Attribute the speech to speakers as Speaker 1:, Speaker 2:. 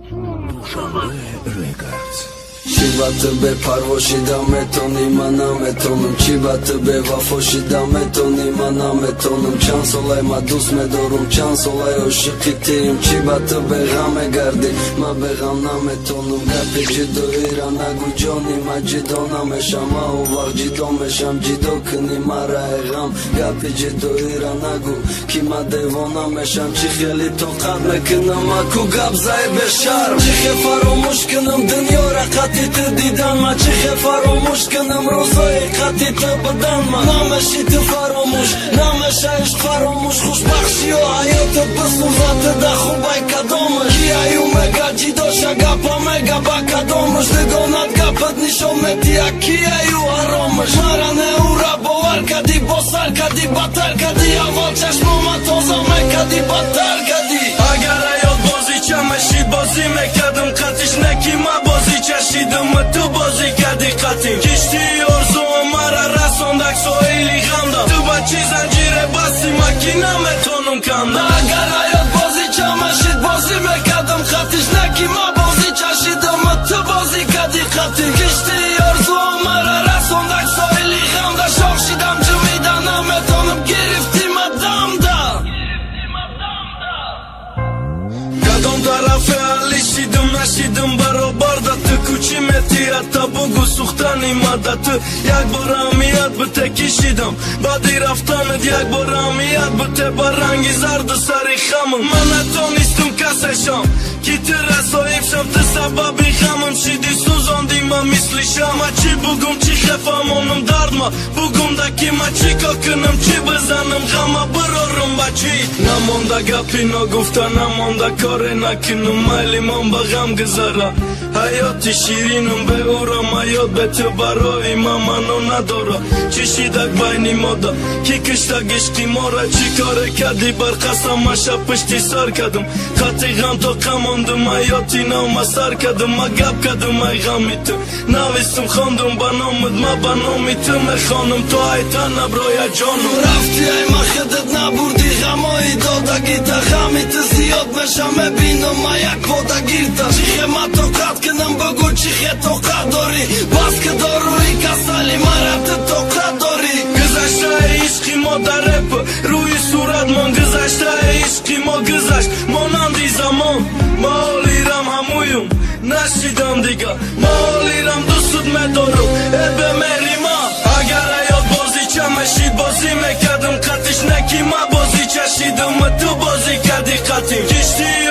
Speaker 1: Чи به پرواشیدم تو نیمانم تونم چی به وفاشیدم تو نیمانم تونم چند سالای ما دوست می‌دارم چند سالای عاشقی تیم چی به غم گردی ما به غم نمیتونم گپ جدایی را نگو جانی ما جدا نمیشم او وقت جدا میشم جدا کنی مرا غم گپ جدایی را نگو کی ما دیوانه میشم چی خیلی طاقت میکنم اكو گپ زای به شرم چی فراموش کنم دنیا را قطعی دیدن ما چی فراموش کنم روزای قطعی بدن ما نمیشی تو فراموش نمیشه عشق فراموش خوشبخشی و حیات بسوزات ده خوبای کدامش کی ایو مگا جیدا شگپا مگا با کدامش دگانت گپت نشون میدی کی ایو حرامش مرانه او را باور کدی بسر کدی بطر کدی اول چشمام تازه میکدی بطر کدی اگر ایاد بازی چمشی بازی میکدم قطیش نکی ما بازی چشیدم تو بازی کدی قطیم کشتی ارزو مرا رساندک سویلی غمدم تو بچی زنجیره بستی مکی نمیتونم کندم اگر ایاد بازی چمشید بازی میکدم قطیش نکی ما بازی چشیدم تو بازی کدی قطیم کشتی ارزو مرا رساندک سویلی غمدم شاخشیدم جمیدن نمیتونم گرفتیم دم دا کدام طرف علی شیدم نشیدم برابر دا تو کوچی متیت تا بگو سوختنی مدت یک بار امیت به تکیشیدم بعدی رفتنت یک بار امیت به ته برنگی زرد و سری خمم من نتونستم کسشم کی تو رسایب شم تو سببی خمم شیدی سوزاندی ما مثلی شم چی بگم چی خفم اونم درد ما بگم دکی ما چی کا کنم چی بزنم غم برارم بچی نمانده گپی نگفته نمانده کار نکنم مایلی من با غم گذاره حیات شیرینم به اورم حیات به تو برای ما منو نداره چشیدک بینی مادا کی کشتک عشقی ما را چی کاره کردی بر قسم ما شب پشتی سر کردم خطی غم تا قماندم حیاتی نو ما سر کردم ما گپ کردم ای غمی تو نویستم خواندم بنامد ما بنامی تو میخوانم تو ایتا نبرای جانم رفتی ای ما خدت نبردی غمایی دادگی تا غمی تو زیاد میشم ببینم ما یک پادگیر تا چیخه ما توقت کنم بگو چیخه توقت داری بس که داروی کسالی مرد توقت داری گذشته عشقی ما در رپ روی صورت من گذشته عشقی ما گذشت مانندی زمان ما حالیرم همویم نشیدم دیگه ما حالیرم دوستت میدارم به مری ما اگر ایاد بازی چمشید بازی میکردم قطیش نکی ما بازی چشیدم تو بازی کردی قطیم کشتی